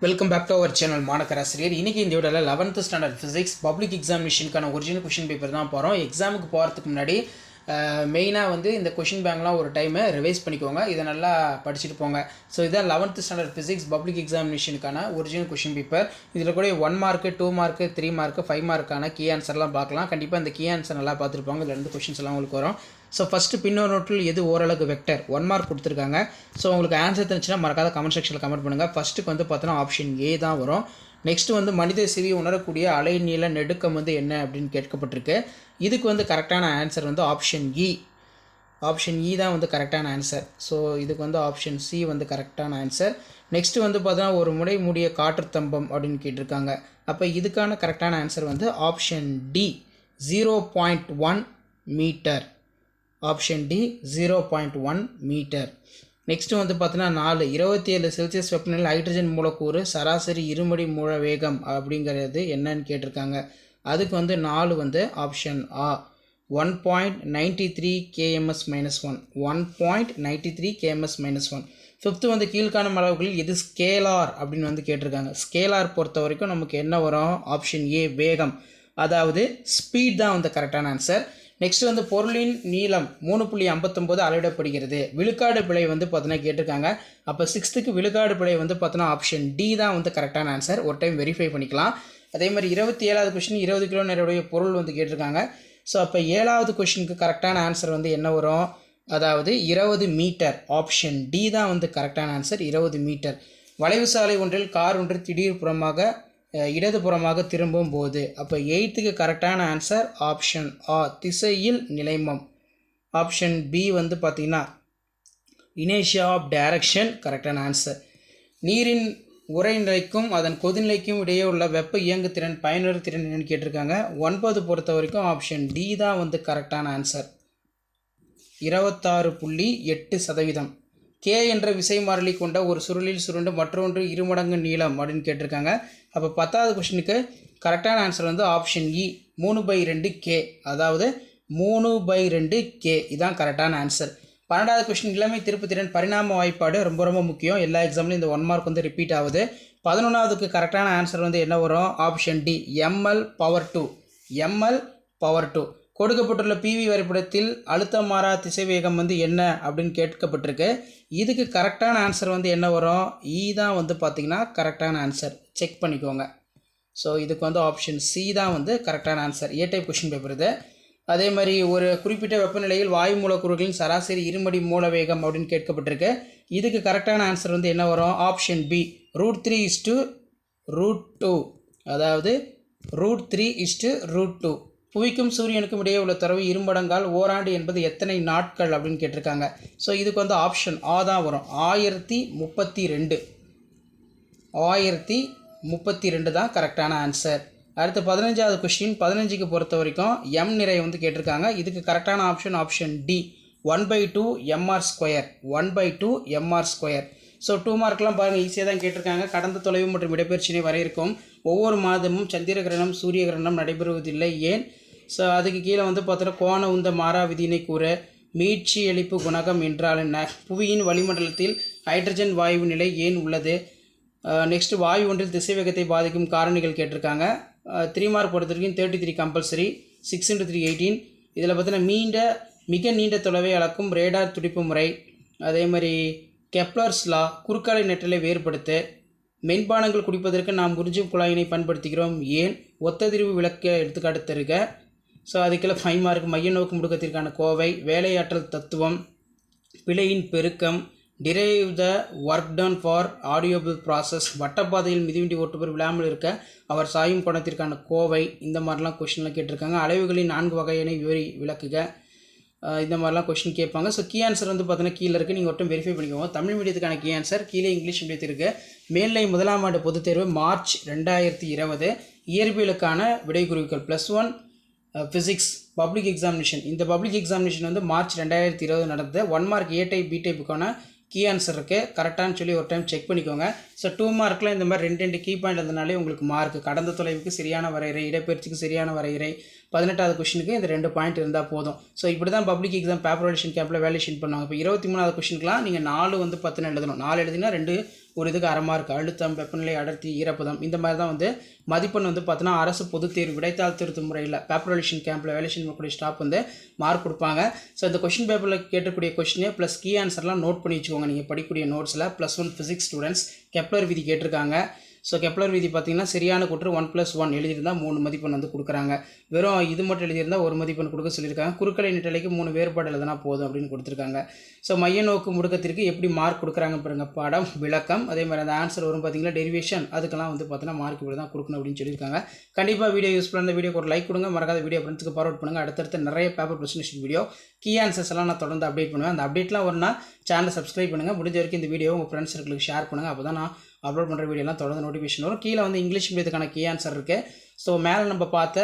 Welcome back to our channel மாணக்கராசிரியர். இன்றைக்கி இந்த வீடியோவில் 11th ஸ்டாண்டர்ட் ஃபிசிக்ஸ் பப்ளிக் எக்ஸாமினேஷனுக்கான ஒரிஜினல் கொஷின் பேப்பர் தான் போகிறோம். எக்ஸாமுக்கு போகிறதுக்கு முன்னாடி மெயினாக வந்து இந்த கொஷின் பேங்க்லாம் ஒரு டைமை ரிவைஸ் பண்ணிக்கோங்க. இதை நல்லா படிச்சுட்டு போங்க. ஸோ இதான் 11th ஸ்டாண்டர்ட் ஃபிசிக்ஸ் பப்ளிக் எக்ஸாமினேஷனுக்கான ஒரிஜினல் கொஷின் பேப்பர். இதில் கூட 1 மார்க்கு 2 மார்க்கு 3 மார்க்கு 5 மார்க்கான கீ ஆன்சர்லாம் பார்க்கலாம். கண்டிப்பாக இந்த கீ ஆன்சர் நல்லா பார்த்துருப்பாங்க. இதில் இருந்து கொஷின்ஸ் எல்லாம் உங்களுக்கு வரும். ஸோ ஃபஸ்ட்டு பின்னொரு நோட்டில் எது ஓரளவுக்கு வெக்டர் 1 மார்க் கொடுத்துருக்காங்க. ஸோ உங்களுக்கு ஆன்சர் தெரிஞ்சுன்னா மறக்காத கமெண்ட் செக்ஷனில் கமெண்ட் பண்ணுங்கள். ஃபஸ்ட்டுக்கு வந்து பார்த்தோன்னா ஆப்ஷன் ஏ தான் வரும். நெக்ஸ்ட்டு வந்து மனித செவி உணரக்கூடிய அலைநீள நெடுக்கம் வந்து என்ன அப்படின்னு கேட்கப்பட்டிருக்கு. இதுக்கு வந்து கரெக்டான ஆன்சர் வந்து ஆப்ஷன் இ. ஆப்ஷன் இ தான் வந்து கரெக்டான ஆன்சர். ஸோ இதுக்கு வந்து ஆப்ஷன் சி வந்து கரெக்டான ஆன்சர். நெக்ஸ்ட்டு வந்து பார்த்தோன்னா ஒரு முனை மூடிய காற்றுத்தம்பம் அப்படின்னு கேட்டிருக்காங்க. அப்போ இதுக்கான கரெக்டான ஆன்சர் வந்து option D 0.1 metre. Option D 0.1 metre. Next வந்து பார்த்தீங்கன்னா 27 செல்சியஸ் வெப்பநிலையில் ஹைட்ரஜன் மூலக்கூறு சராசரி இருமடி மூல வேகம் அப்படிங்கிறது என்னன்னு கேட்டிருக்காங்க. அதுக்கு வந்து 4 வந்து ஆப்ஷன் ஆ 1.93 kms-1. 1.93 kms-1. ஃபிஃப்த்து வந்து கீழ்காணும் அளவுகளில் எது ஸ்கேலார் அப்படின்னு வந்து கேட்டிருக்காங்க. ஸ்கேலார் பொறுத்த வரைக்கும் நமக்கு என்ன வரும்? ஆப்ஷன் ஏ வேகம், அதாவது ஸ்பீட் தான் வந்து கரெக்டான ஆன்சர். நெக்ஸ்ட் வந்து பொருளின் நீளம் 3.59 அளவிடப்படுகிறது. விழுக்காடு பிழை வந்து பார்த்தீங்கன்னா கேட்டிருக்காங்க. அப்போ 6th விழுக்காடு பிழை வந்து பார்த்தீங்கன்னா ஆப்ஷன் டி தான் வந்து கரெக்டான ஆன்சர். ஒரு டைம் வெரிஃபை பண்ணிக்கலாம். அதே மாதிரி 27வது கொஸ்டின் 20 கிலோ நிறைய பொருள் வந்து கேட்டிருக்காங்க. ஸோ அப்போ 7வது கொஸ்டினுக்கு கரெக்டான ஆன்சர் வந்து என்ன வரும்? அதாவது 20 மீட்டர். ஆப்ஷன் டி தான் வந்து கரெக்டான ஆன்சர், 20 மீட்டர். வளைவு சாலை ஒன்றில் கார் ஒன்று திடீர் புறமாக இடதுபுறமாக திரும்பும் போது, அப்போ 8th கரெக்டான ஆன்சர் ஆப்ஷன் ஆ திசையில் நிலைமம். ஆப்ஷன் பி வந்து பார்த்திங்கன்னா இனேஷியா ஆஃப் டைரக்ஷன் கரெக்டான ஆன்சர். நீரின் உறைநிலைக்கும் அதன் கொதிநிலைக்கும் இடையே உள்ள வெப்ப இயங்குத்திறன் பயனுறு திறன் என்னன்னு கேட்டிருக்காங்க. 9 பொறுத்த வரைக்கும் ஆப்ஷன் டி தான் வந்து கரெக்டான ஆன்சர், 26.8%. கே என்ற விசை மாறிலி கொண்ட ஒரு சுருளில் சுருண்டு மற்றொன்று இருமடங்கு நீளம் அப்படின்னு கேட்டிருக்காங்க. அப்போ 10வது கொஸ்டினுக்கு கரெக்டான ஆன்சர் வந்து ஆப்ஷன் இ 3/2 கே, அதாவது 3/2 கே இதான் கரெக்டான ஆன்சர். 12வது கொஸ்டின் இளமை திருப்புத்திறன் பரிணாம வாய்ப்பாடு ரொம்ப ரொம்ப முக்கியம். எல்லா எக்ஸாம்லையும் இந்த 1 மார்க் வந்து ரிப்பீட் ஆகுது. 11வதுக்கு கரெக்டான ஆன்சர் வந்து என்ன வரும்? Option D ml/2. ml/2. கொடுக்கப்பட்டுள்ள பிவி வரைபடத்தில் அழுத்தம் மாறா திசைவேகம் வந்து என்ன அப்படின்னு கேட்கப்பட்டிருக்கு. இதுக்கு கரெக்டான ஆன்சர் வந்து என்ன வரும்? இ தான் வந்து பார்த்திங்கன்னா கரெக்டான ஆன்சர். செக் பண்ணிக்கோங்க. ஸோ இதுக்கு வந்து ஆப்ஷன் சி தான் வந்து கரெக்டான ஆன்சர். ஏ டைப் கொஷின் பேப்பர் இது. அதே மாதிரி ஒரு குறிப்பிட்ட வெப்பநிலையில் வாயு மூலக்கூறுகளின் சராசரி இருமடி மூல வேகம் அப்படின்னு கேட்கப்பட்டிருக்கு. இதுக்கு கரெக்டான ஆன்சர் வந்து என்ன வரும்? ஆப்ஷன் பி √3/√2, அதாவது √3/√2. புவிக்கும் சூரியனுக்கும் இடையே உள்ள தொலைவு இருமடங்கால் ஓராண்டு என்பது எத்தனை நாட்கள் அப்படின்னு கேட்டிருக்காங்க. ஸோ இதுக்கு வந்து ஆப்ஷன் ஆ தான் வரும், 1032. 1032 தான் கரெக்டான ஆன்சர். அடுத்து 15வது கொஸ்டின் 15க்கு பொறுத்த வரைக்கும் எம் நிறை வந்து கேட்டிருக்காங்க. இதுக்கு கரெக்டான option D 1/2 mr². 1/2 mr². So 2 மார்க்லாம் பாருங்கள், ஈஸியாக தான் கேட்டிருக்காங்க. கடந்த தொலைவு மற்றும் இடப்பெயர்ச்சினை வரையறுக்கும். ஒவ்வொரு மாதமும் சந்திர கிரகணம் சூரிய கிரகணம் நடைபெறுவதில்லை, ஏன்? ஸோ அதுக்கு கீழே வந்து பார்த்தோன்னா கோண உந்த மாறா விதியினை கூற. மீட்சி எழுப்பு குணகம் என்றால் என்ன? புவியின் வளிமண்டலத்தில் ஹைட்ரஜன் வாயு நிலை ஏன் உள்ளது? நெக்ஸ்ட்டு வாயு ஒன்றில் திசைவேகத்தை பாதிக்கும் காரணிகள் கேட்டிருக்காங்க. 3 மார்க் பொறுத்தவரைக்கும் 33 கம்பல்சரி, 6 × 3 18. இதில் பார்த்தீங்கன்னா மிக நீண்ட தொலைவை அளக்கும் ரேடார் துடிப்பு முறை. அதே மாதிரி கெப்லர்ஸ் லா, குறுக்காலை நெட்டலை வேறுபடுத்து. மென்பானங்கள் குடிப்பதற்கு நாம் உறிஞ்சும் குழாயினை பயன்படுத்துகிறோம், ஏன்? ஒத்ததிர்வு விளக்க எடுத்துக்காட்டு தருக. ஸோ அதுக்கெல்லாம் 5 மார்க். மைய நோக்கு முடுக்கத்திற்கான கோவை, வேலையாற்றல் தத்துவம், பிழையின் பெருக்கம், drive the work done for adiabatic process, வட்டப்பாதையில் மிதிவண்டி ஓட்டுபவர் விழாமல் இருக்க அவர் சாயும் கோணத்திற்கான கோவை. இந்த மாதிரிலாம் கொஷின்லாம் கேட்டிருக்காங்க. அளவுகளின் 4 வகையினை விளக்குக. இந்த மாதிரிலாம் கொஷின் கேட்பாங்க. ஸோ கீ ஆன்சர் வந்து பார்த்தீங்கன்னா கீழே இருக்குது, நீங்கள் ஒட்டும் வெரிஃபை பண்ணிக்கோங்க. தமிழ் மீடியத்துக்கான கீ ஆன்சர் கீழே, இங்கிலீஷ் மீடியத்திற்கு மேல்நிலை 1ஆம் ஆண்டு பொதுத் தேர்வு மார்ச் 2020. இயற்பியலுக்கான விடைக்குறிப்புகள் +1 physics public examination. இந்த பப்ளிக் எக்ஸாமினேஷன் வந்து மார்ச் 2020 நடந்தது. 1 மார்க் ஏ டைப் பி டைப்புக்கான கீ ஆன்சர் இருக்குது, கரெக்டானு சொல்லி ஒரு டைம் செக் பண்ணிக்கோங்க. ஸோ 2 மார்க்கில் இந்த மாதிரி 2 கீ பாயிண்ட் இருந்தனாலே உங்களுக்கு மார்க். கடந்த தொலைவுக்கு சரியான வரையறை, இடப்பெயர்ச்சிக்கு சரியான வரையறை, 18வது கொஷினுக்கு இந்த 2 பாயிண்ட் இருந்தால் போதும். ஸோ இப்படி தான் பப்ளிக் எக்ஸாம் பேப்பர் வேல்யூஷன் கேம்பில் வேல்யூஷன் பண்ணுவாங்க. இப்போ 23வது கொஷினுக்குலாம் நீங்கள் 4 வந்து 10 எழுதணும். 4 எழுதினா 2 ஒரு இதுக்கு அரை மார்க். அழுத்தம், வெப்பநிலை, அடர்த்தி, ஈரப்பதம் இந்த மாதிரி தான் வந்து மதிப்பெண் வந்து பார்த்தோன்னா அரசு பொதுத் தேர்வு விடைத்தாள் திருத்தும் முறையில் பேப்பர் வேல்யூஷன் கேம்பில் வேல்யூஷன் பண்ணக்கூடிய ஸ்டாஃப் வந்து மார்க் கொடுப்பாங்க. ஸோ இந்த கொஷின் பேப்பரில் கேட்டக்கூடிய கொஷினே ப்ளஸ் கீ ஆன்சர்லாம் நோட் பண்ணி வச்சுக்கோங்க. நீங்கள் படிக்கக்கூடிய நோட்ஸில் +1 ஃபிசிக்ஸ் ஸ்டூடெண்ட்ஸ் கெப்லர் விதி கேட்டிருக்காங்க. ஸோ கெப்லர் விதி பார்த்தீங்கன்னா சரியான கூற்று 1+1 எழுதியிருந்தால் 3 மதிப்பெண் வந்து கொடுக்குறாங்க. வெறும் இது மட்டும் எழுதியிருந்தால் 1 மதிப்பெண் கொடுக்க சொல்லியிருக்காங்க. குறுக்கலை நெட்டலைக்கு 3 வேறுபாடு எழுதினா போதும் அப்படின்னு கொடுத்துருக்காங்க. ஸோ மைய நோக்கு முடுக்கத்திற்கு எப்படி மார்க் கொடுக்குறாங்க பாருங்க. பாடம் விளக்கம், அதே மாதிரி அந்த ஆன்சர் வரும் பார்த்தீங்களா டெரிவேஷன், அதுக்கெல்லாம் வந்து பார்த்தீங்கன்னா மார்க் இப்படி தான் கொடுக்கணும் அப்படின்னு சொல்லியிருக்காங்க. கண்டிப்பாக வீடியோ யூஸ்ஃபுல்லாக இந்த வீடியோக்கு ஒரு லைக் கொடுங்க. மறக்காத வீடியோ ஃப்ரெண்ட்ஸுக்கு ஃபார்வர்ட் பண்ணுங்கள். அடுத்தடுத்து நிறைய paper presentation video key answers எல்லாம் நான் தொடர்ந்து அப்டேட் பண்ணுவேன். அந்த அப்டேட்லாம் ஒன்றா சேனலை சப்ஸ்கிரைப் பண்ணுங்கள். முடிஞ்ச வரைக்கும் இந்த வீடியோ உங்கள் ஃப்ரெண்ட்ஸ் சர்க்கிளுக்கு ஷேர் பண்ணுங்கள். அப்போ தான் நான் அப்லோட் பண்ணுற வீடியோலாம் தொடர்ந்து நோட்டிஃபிகேஷன் வரும். கீழே வந்து இங்கிலீஷ் மீடியத்துக்கான கீ ஆன்சர் இருக்குது. ஸோ மேலே நம்ம பார்த்த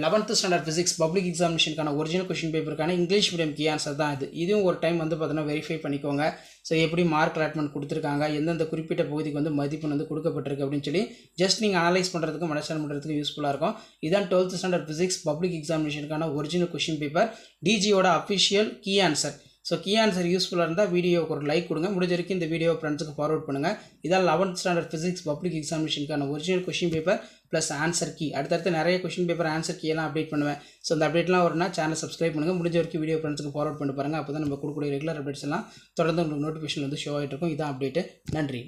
11th ஸ்டாண்டர்ட் ஃபிசிக்ஸ் பப்ளிக் எக்ஸாமினேஷனுக்கான ஒரிஜினல் கொஷின் பேப்பருக்கான இங்கிலீஷ் மீடியம் கீ ஆன்சர் தான் இது. இதுவும் ஒரு டைம் வந்து பார்த்தீங்கன்னா வெரிஃபை பண்ணிக்கோங்க. ஸோ எப்படி மார்க் அலாட்மெண்ட் கொடுத்துருக்காங்க, எந்தெந்த குறிப்பிட்ட பகுதிக்கு வந்து மதிப்பெண் வந்து கொடுக்கப்பட்டிருக்கு அப்படின்னு சொல்லி ஜஸ்ட் நீங்கள் அனலைஸ் பண்ணுறதுக்கு அண்டர்ஸ்டாண்ட் பண்ணுறதுக்கு யூஸ்ஃபுல்லாக இருக்கும். இதான் 12th ஸ்டாண்டர்ட் ஃபிசிக்ஸ் பப்ளிக் எக்ஸாமினேஷனுக்கான ஒரிஜினல் கொஷின் பேப்பர் டிஜியோட official key answer. So key answer யூஸ்ஃபுல்லாக இருந்தால் வீடியோவுக்கு ஒரு லைக் கொடுங்க. முடிஞ்ச வரைக்கும் இந்த வீடியோ ஃப்ரெண்ட்ஸுக்கு ஃபார்வர்ட் பண்ணுங்கள். இதான் 11th ஸ்டாண்டர்ட் ஃபிசிக்ஸ் பப்ளிக் எக்ஸாமினேஷனுக்கான original question paper plus answer key. அடுத்தடுத்து நிறைய கொஷின் பேப்பர் ஆன்சர் கீ எல்லாம் அப்டேட் பண்ணுவேன். ஸோ அந்த அப்டேட்லாம் வரும்னா சேனல் சப்ஸ்கிரைப் பண்ணுங்கள். முடிஞ்ச வரைக்கும் வீடியோ ஃப்ரெண்ட்ஸுக்கு ஃபார்வர்ட் பண்ணி பாருங்கள். அப்போ தான் நம்ம கொடுக்கக்கூடிய ரெகுலர் அப்டேட்ஸ் எல்லாம் தொடர்ந்து உங்களுக்கு நோட்டிஃபிகேஷன் வந்து ஷோ ஆகிட்டு இருக்கும். இதான் அப்டேட்டு. நன்றி.